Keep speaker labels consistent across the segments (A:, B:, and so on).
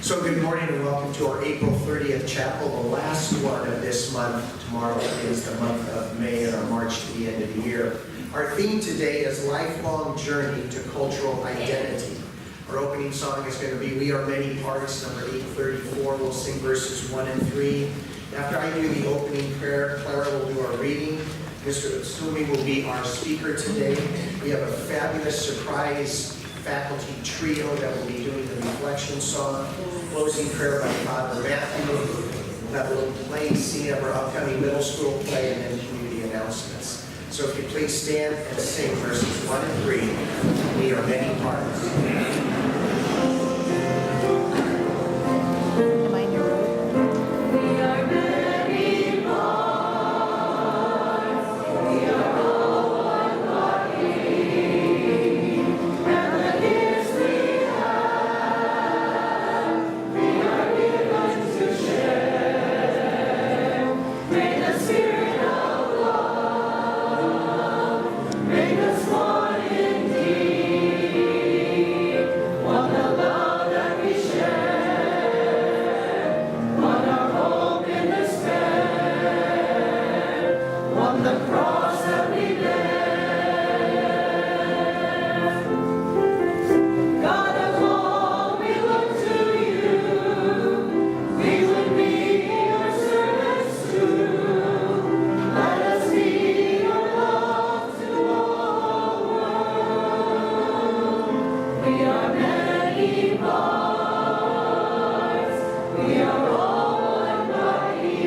A: So good morning and welcome to our April 30th chapel, the last one of this month. Tomorrow is the month of May and our march to the end of the year. Our theme today is Lifelong Journey to Cultural Identity. Our opening song is going to be We Are Many Parts, number 834. We'll sing verses 1 and 3. After I do the opening prayer, Clara will do our reading. Mr. Utsumi will be our speaker today. We have a fabulous surprise faculty trio that will be doing the reflection song. Closing prayer by Father Matthew. We'll have a little play scene of our upcoming middle school play and then community announcements. So if you please stand and sing verses 1 and 3. We are many parts.
B: Am I in your room?
C: We are many parts. We are all one body. And the gifts we have, we are given to share. May the Spirit of love make us one indeed. One the love that we share. One our hope in despair. One the cross that we bear. God of all, we look to you. We would be your servants too. Let us be your love to all world. We are many parts. We are all one body.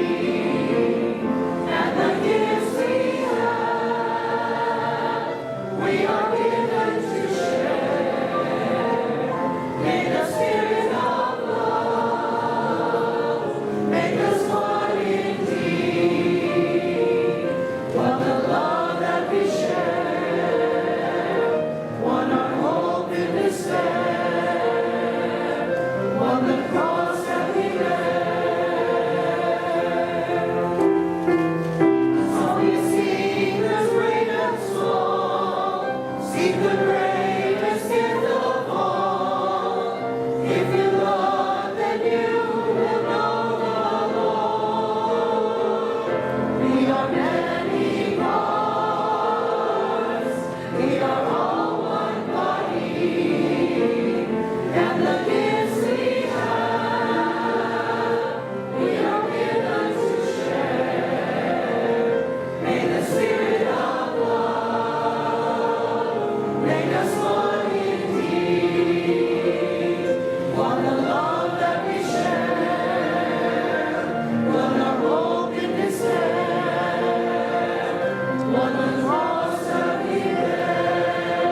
C: And the gifts we have, we are given to share. May the Spirit of love make us one indeed. One the love that we share. One our hope in despair. One the cross that we bear. So we sing this great and small, seek the greatest gift of all. If you love, then you will know the Lord. We are many parts. We are all one body. And the gifts we have, we are given to share. May the Spirit of love make us one indeed. One the love that we share. One our hope in despair. One the cross that we bear.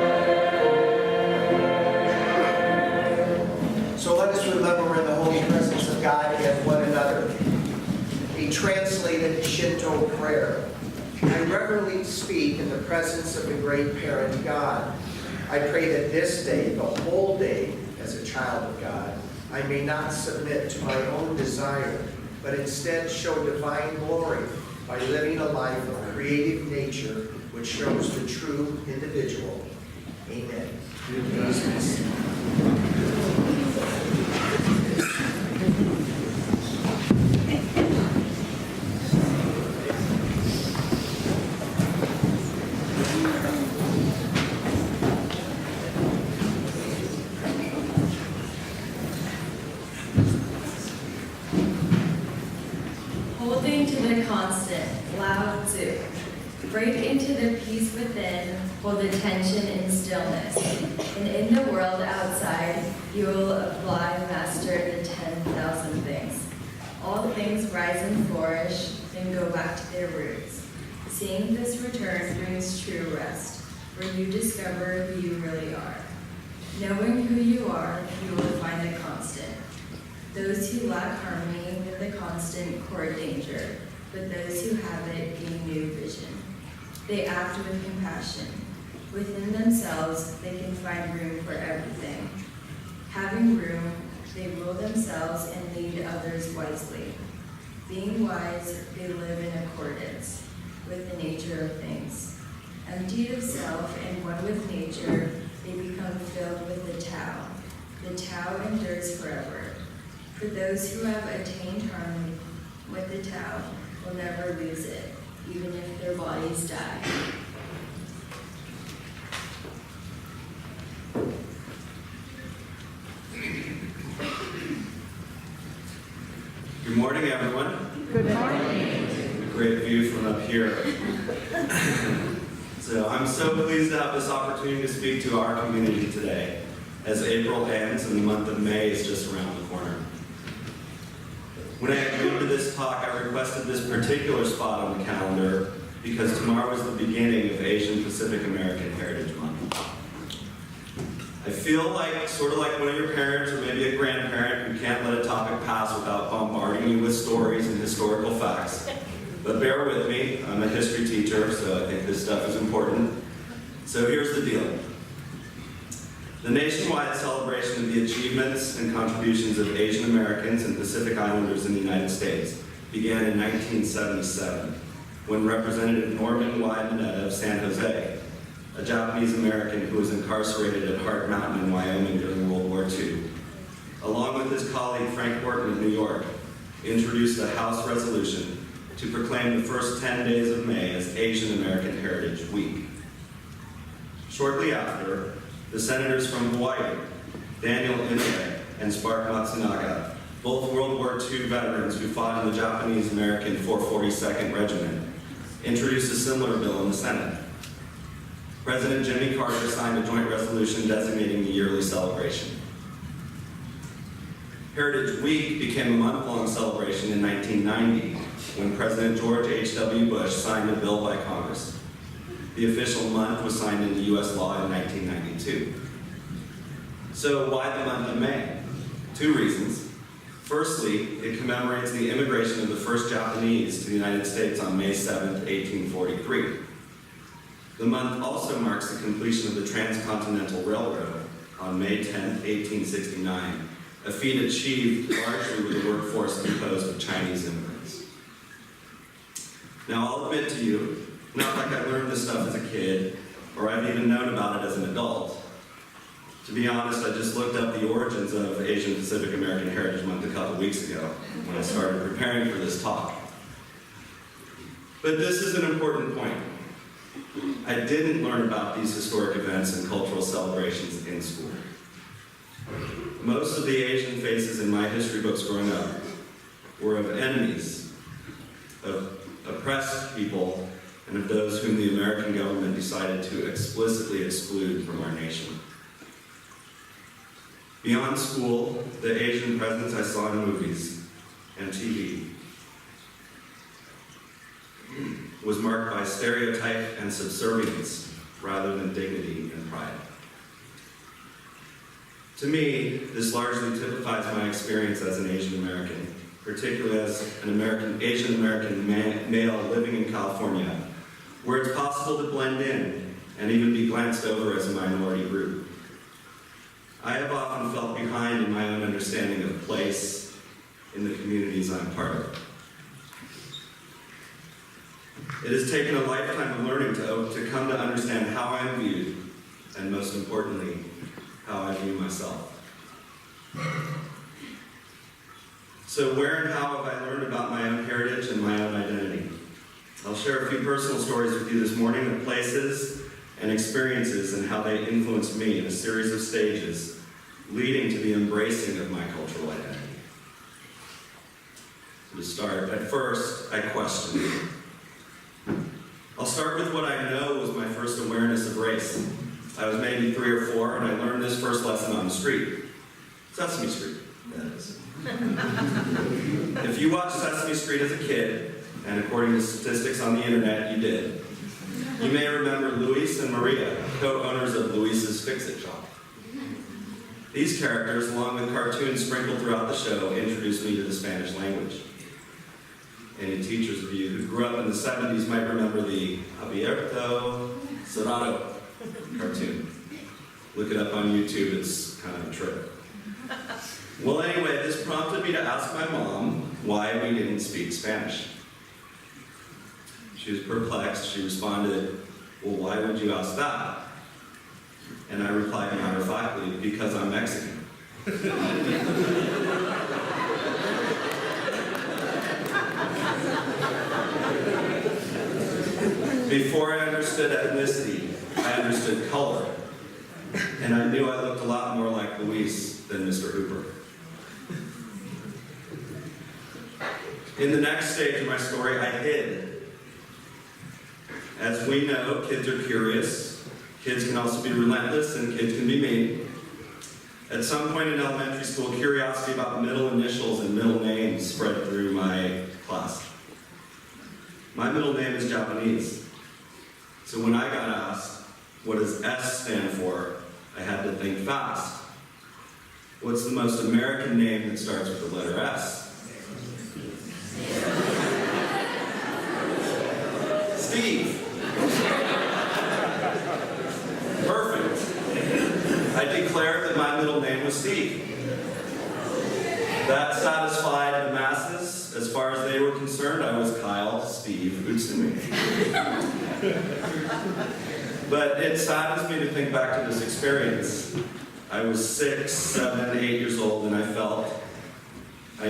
A: So let us remember we're in the holy presence of God and one another. A translated Shinto prayer. I reverently speak in the presence of the great parent God. I pray that this day, the whole day, as a child of God, I may not submit to my own desire, but instead show divine glory by living a life of creative nature which shows the true individual. Amen. Please be seated.
D: Holding to the constant, Lao Tzu. Break into the peace within, hold the tension in stillness. And in the world outside, you will apply, master the 10,000 things. All things rise and flourish, then go back to their roots. Seeing this return brings true rest, where you discover who you really are. Knowing who you are, you will find the constant. Those who lack harmony with the constant court danger, but those who have it gain new vision. They act with compassion. Within themselves, they can find room for everything. Having room, they rule themselves and lead others wisely. Being wise, they live in accordance with the nature of things. Empty of self and one with nature, they become filled with the Tao. The Tao endures forever. For those who have attained harmony with the Tao will never lose it, even if their bodies die.
E: Good morning, everyone.
B: Good morning.
E: Great view from up here. So I'm so pleased to have this opportunity to speak to our community today, as April ends and the month of May is just around the corner. When I agreed to this talk, I requested this particular spot on the calendar because tomorrow is the beginning of Asian Pacific American Heritage Month. I feel like, sort of like one of your parents or maybe a grandparent who can't let a topic pass without bombarding you with stories and historical facts. But bear with me, I'm a history teacher, so I think this stuff is important. So here's the deal. The nationwide celebration of the achievements and contributions of Asian Americans and Pacific Islanders in the United States began in 1977, when Representative Norman Y. Mineta of San Jose, a Japanese American who was incarcerated at Hart Mountain in Wyoming during World War II, along with his colleague Frank Horton of New York, introduced a House resolution to proclaim the first 10 days of May as Asian American Heritage Week. Shortly after, the senators from Hawaii, Daniel Inouye and Spark Matsunaga, both World War II veterans who fought in the Japanese-American 442nd Regiment, introduced a similar bill in the Senate. President Jimmy Carter signed a joint resolution designating the yearly celebration. Heritage Week became a month-long celebration in 1990 when President George H.W. Bush signed a bill by Congress. The official month was signed into U.S. law in 1992. So why the month of May? Two reasons. Firstly, it commemorates the immigration of the first Japanese to the United States on May 7, 1843. The month also marks the completion of the Transcontinental Railroad on May 10, 1869, a feat achieved largely with a workforce composed of Chinese immigrants. Now, I'll admit to you, not like I learned this stuff as a kid, or I've even known about it as an adult. To be honest, I just looked up the origins of Asian Pacific American Heritage Month a couple weeks ago when I started preparing for this talk. But this is an important point. I didn't learn about these historic events and cultural celebrations in school. Most of the Asian faces in my history books growing up were of enemies, of oppressed people, and of those whom the American government decided to explicitly exclude from our nation. Beyond school, the Asian presence I saw in movies and TV was marked by stereotype and subservience rather than dignity and pride. To me, this largely typifies my experience as an Asian American, particularly as an Asian American male living in California, where it's possible to blend in and even be glanced over as a minority group. I have often felt behind in my own understanding of place in the communities I'm part of. It has taken a lifetime of learning to come to understand how I'm viewed, and most importantly, how I view myself. So where and how have I learned about my own heritage and my own identity? I'll share a few personal stories with you this morning of places and experiences and how they influenced me in a series of stages leading to the embracing of my cultural identity. So to start, at first, I questioned. I'll start with what I know was my first awareness of race. I was maybe 3 or 4, and I learned this first lesson on the street. Sesame Street, that is. If you watched Sesame Street as a kid, and according to statistics on the internet, you did, you may remember Luis and Maria, co-owners of Luis's Fix-It Shop. These characters, along with cartoons sprinkled throughout the show, introduced me to the Spanish language. Any teachers of you who grew up in the 70s might remember the Abierto Cerrado cartoon. Look it up on YouTube, it's kind of a trip. Well, anyway, this prompted me to ask my mom why we didn't speak Spanish. She was perplexed. She responded, "Well, why would you ask that?" And I replied matter-of-factly, "Because I'm Mexican." Before I understood ethnicity, I understood color. And I knew I looked a lot more like Luis than Mr. Hooper. In the next stage of my story, I hid. As we know, kids are curious. Kids can also be relentless, and kids can be mean. At some point in elementary school, curiosity about middle initials and middle names spread through my class. My middle name is Japanese. So when I got asked, what does S stand for, I had to think fast. What's the most American name that starts with the letter S? Steve. Perfect. I declared that my middle name was Steve. That satisfied the masses. As far as they were concerned, I was Kyle Steve Utsumi. But it saddens me to think back to this experience. I was 6, 7, 8 years old, and I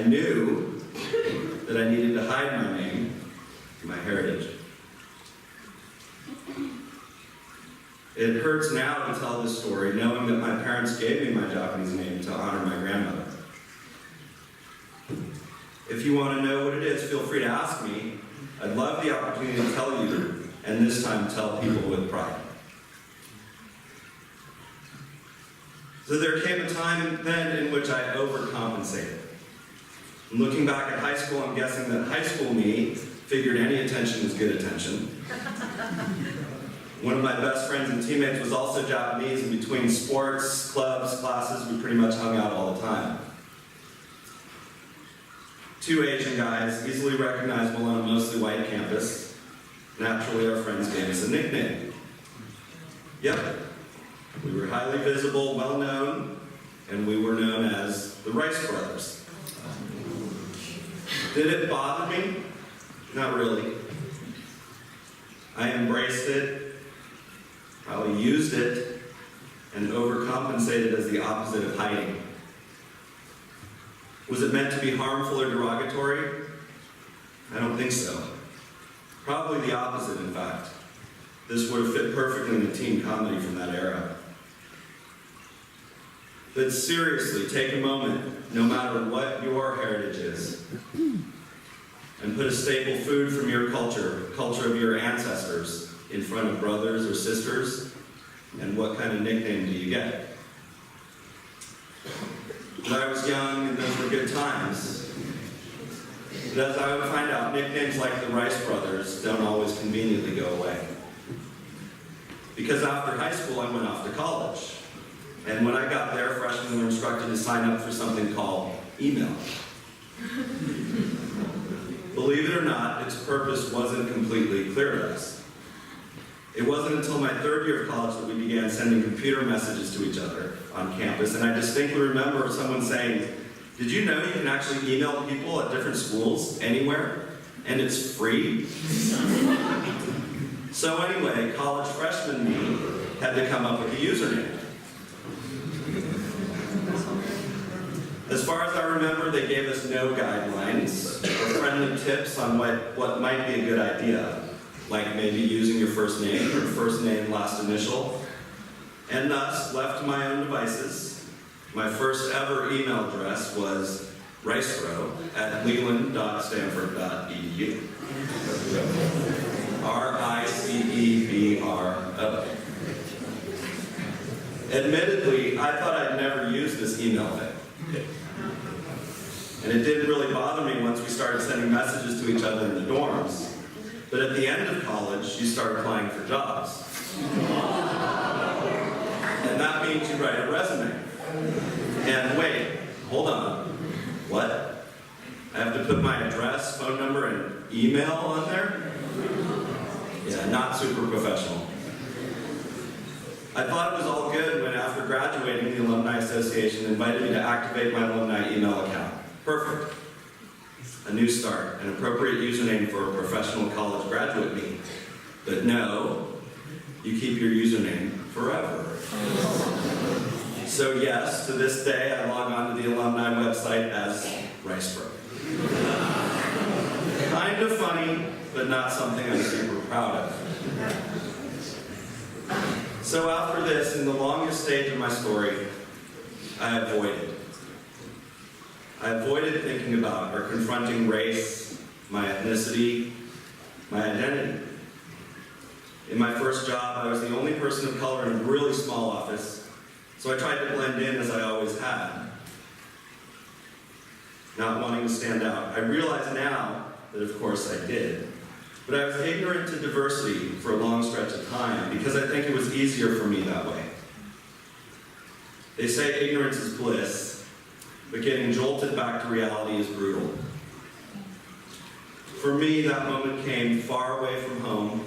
E: knew that I needed to hide my name, my heritage. It hurts now to tell this story, knowing that my parents gave me my Japanese name to honor my grandmother. If you want to know what it is, feel free to ask me. I'd love the opportunity to tell you, and this time tell people with pride. So there came a time then in which I overcompensated. Looking back at high school, I'm guessing that high school me figured any attention was good attention. One of my best friends and teammates was also Japanese, and between sports, clubs, classes, we pretty much hung out all the time. 2 Asian guys, easily recognizable on a mostly white campus. Naturally, our friends gave us a nickname. Yep, we were highly visible, well-known, and we were known as the Rice Brothers. Did it bother me? Not really. I embraced it, probably used it, and overcompensated as the opposite of hiding. Was it meant to be harmful or derogatory? I don't think so. Probably the opposite, in fact. This would have fit perfectly in a teen comedy from that era. But seriously, take a moment, no matter what your heritage is, and put a staple food from your culture of your ancestors, in front of brothers or sisters, and what kind of nickname do you get? But I was young, and those were good times. But as I would find out, nicknames like the Rice Brothers don't always conveniently go away. Because after high school, I went off to college. And when I got there, freshmen were instructed to sign up for something called email. Believe it or not, its purpose wasn't completely clear to us. It wasn't until my 3rd year of college that we began sending computer messages to each other on campus, and I distinctly remember someone saying, "Did you know you can actually email people at different schools, anywhere, and it's free?" So anyway, college freshman me had to come up with a username. As far as I remember, they gave us no guidelines or friendly tips on what might be a good idea, like maybe using your first name or first name, last initial. And thus, left to my own devices, my first ever email address was ricebro@leland.stanford.edu. RICEBRO. Admittedly, I thought I'd never use this email thing. And it didn't really bother me once we started sending messages to each other in the dorms. But at the end of college, you start applying for jobs. And that means you write a resume. And wait, hold on. What? I have to put my address, phone number, and email on there? Yeah, not super professional. I thought it was all good when, after graduating, the Alumni Association invited me to activate my alumni email account. Perfect. A new start, an appropriate username for a professional college graduate me. But no, you keep your username forever. So yes, to this day, I log on to the alumni website as Ricebro. Kind of funny, but not something I'm super proud of. So after this, in the longest stage of my story, I avoided. I avoided thinking about or confronting race, my ethnicity, my identity. In my first job, I was the only person of color in a really small office, so I tried to blend in as I always had, not wanting to stand out. I realize now that of course I did, but I was ignorant to diversity for a long stretch of time because I think it was easier for me that way. They say ignorance is bliss, but getting jolted back to reality is brutal. For me, that moment came far away from home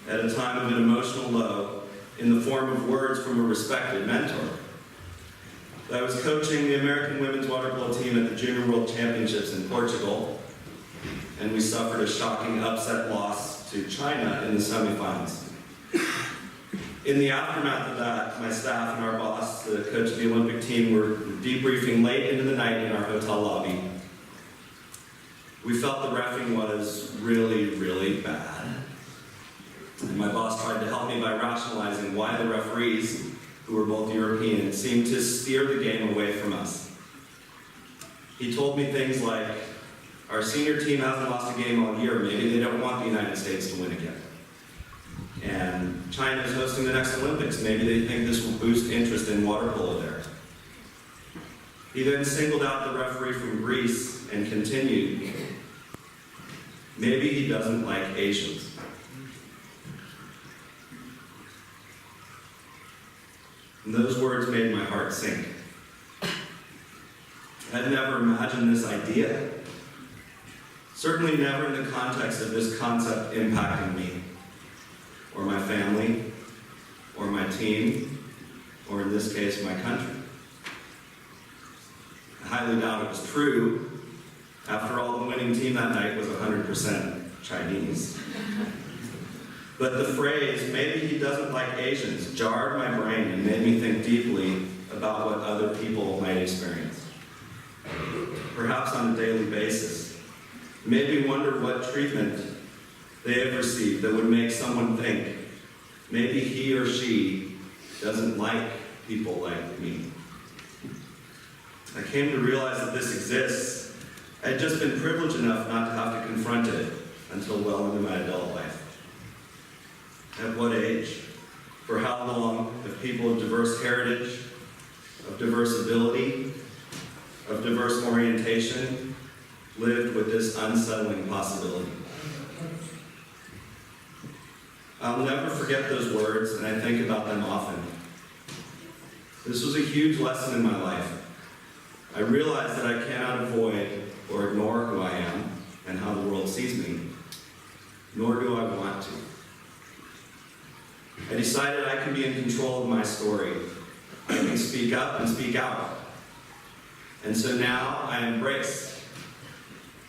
E: at a time of an emotional low in the form of words from a respected mentor. I was coaching the American women's water polo team at the Junior World Championships in Portugal, and we suffered a shocking upset loss to China in the semifinals. In the aftermath of that, my staff and our boss, the coach of the Olympic team, were debriefing late into the night in our hotel lobby. We felt the reffing was really, really bad. And my boss tried to help me by rationalizing why the referees, who were both European, seemed to steer the game away from us. He told me things like, our senior team hasn't lost a game all year, maybe they don't want the United States to win again. And China is hosting the next Olympics, maybe they think this will boost interest in water polo there. He then singled out the referee from Greece and continued, maybe he doesn't like Asians. And those words made my heart sink. I'd never imagined this idea. Certainly never in the context of this concept impacting me, or my family, or my team, or in this case, my country. I highly doubt it was true. After all, the winning team that night was 100% Chinese. But the phrase, maybe he doesn't like Asians, jarred my brain and made me think deeply about what other people might experience. Perhaps on a daily basis. Made me wonder what treatment they have received that would make someone think, maybe he or she doesn't like people like me. I came to realize that this exists. I had just been privileged enough not to have to confront it until well into my adult life. At what age? For how long have people of diverse heritage, of diverse ability, of diverse orientation lived with this unsettling possibility? I'll never forget those words, and I think about them often. This was a huge lesson in my life. I realized that I cannot avoid or ignore who I am and how the world sees me, nor do I want to. I decided I can be in control of my story. I can speak up and speak out. And so now I embrace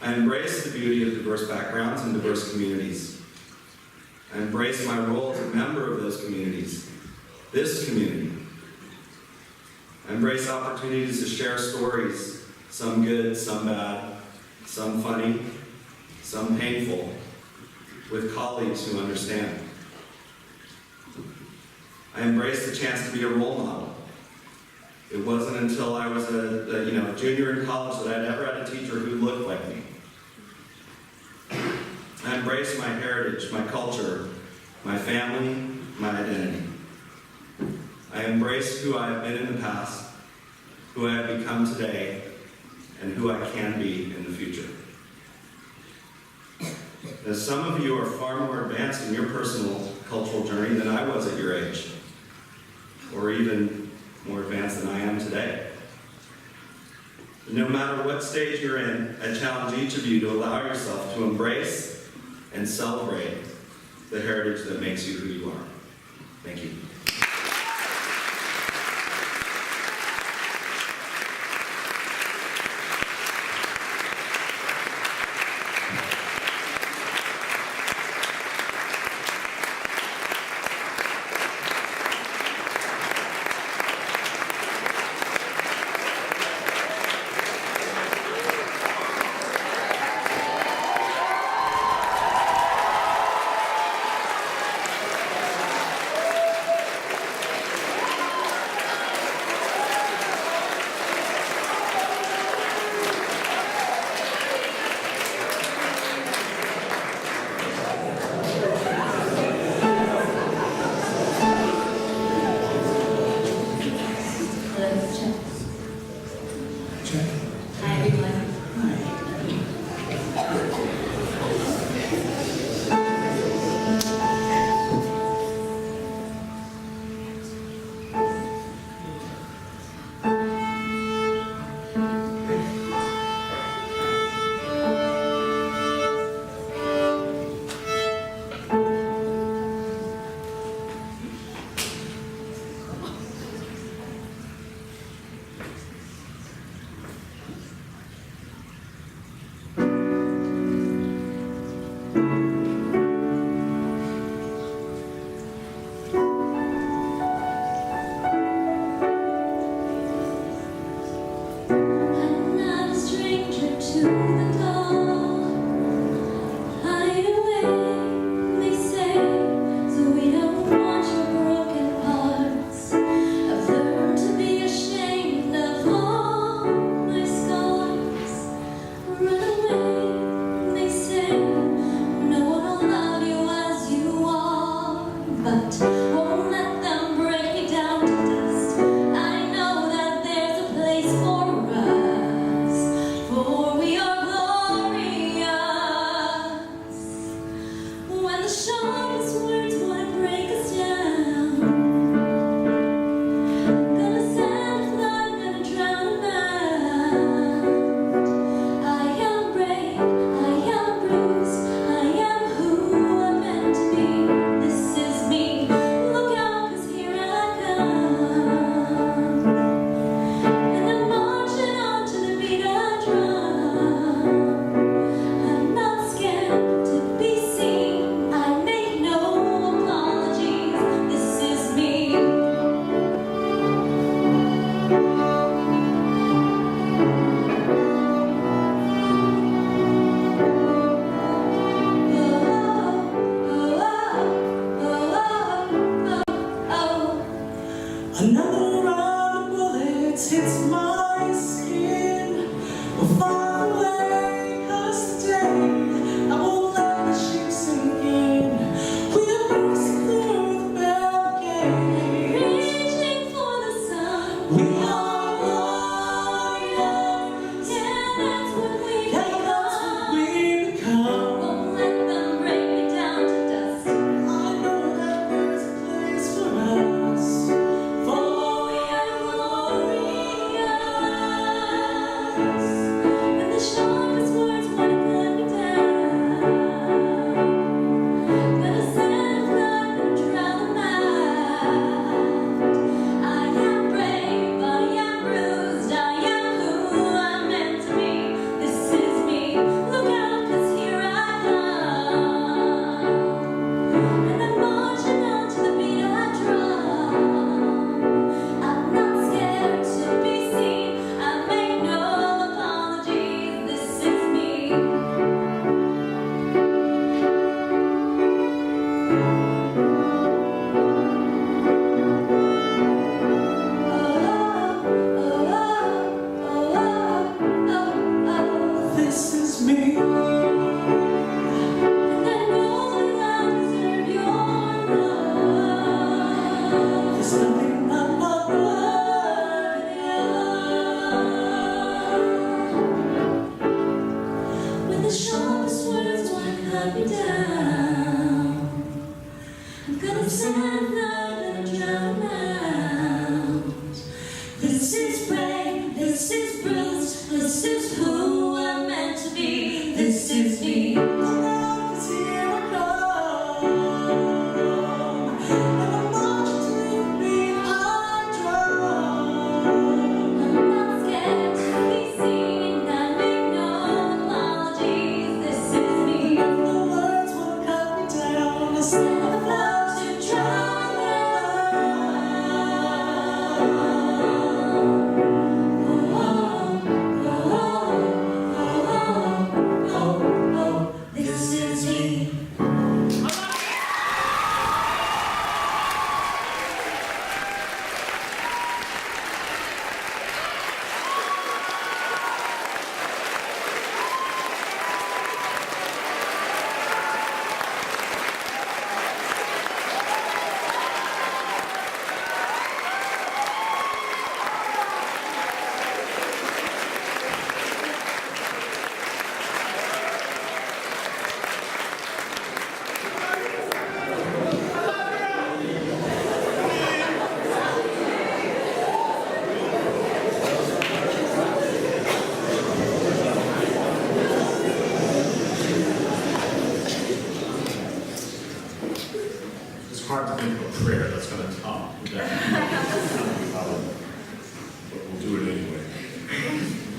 E: the beauty of diverse backgrounds and diverse communities. I embrace my role as a member of those communities, this community. I embrace opportunities to share stories, some good, some bad, some funny, some painful, with colleagues who understand. I embraced the chance to be a role model. It wasn't until I was a junior in college that I'd ever had a teacher who looked like me. I embraced my heritage, my culture, my family, my identity. I embraced who I have been in the past, who I have become today, and who I can be in the future. As some of you are far more advanced in your personal cultural journey than I was at your age, or even more advanced than I am today. No matter what stage you're in, I challenge each of you to allow yourself to embrace and celebrate the heritage that makes you who you are. Thank you.
D: Hi, everyone.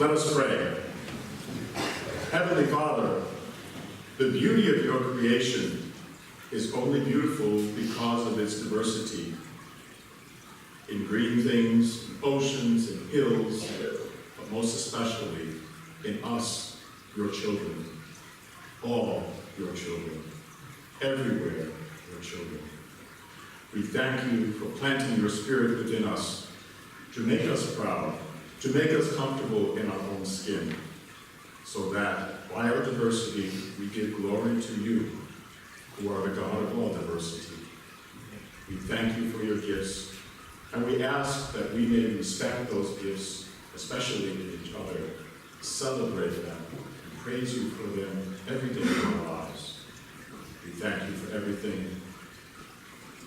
F: Let us pray. Heavenly Father, the beauty of your creation is only beautiful because of its diversity. In green things, in oceans, in hills, but most especially in us, your children. All your children. Everywhere, your children. We thank you for planting your spirit within us to make us proud, to make us comfortable in our own skin, so that by our diversity, we give glory to you, who are the God of all diversity. We thank you for your gifts, and we ask that we may respect those gifts, especially in each other, celebrate them, and praise you for them every day of our lives. We thank you for everything.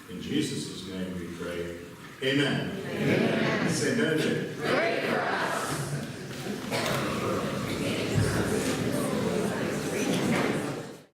F: In Jesus' name we pray. Amen. Amen. Saint Benedict.
C: Pray for us.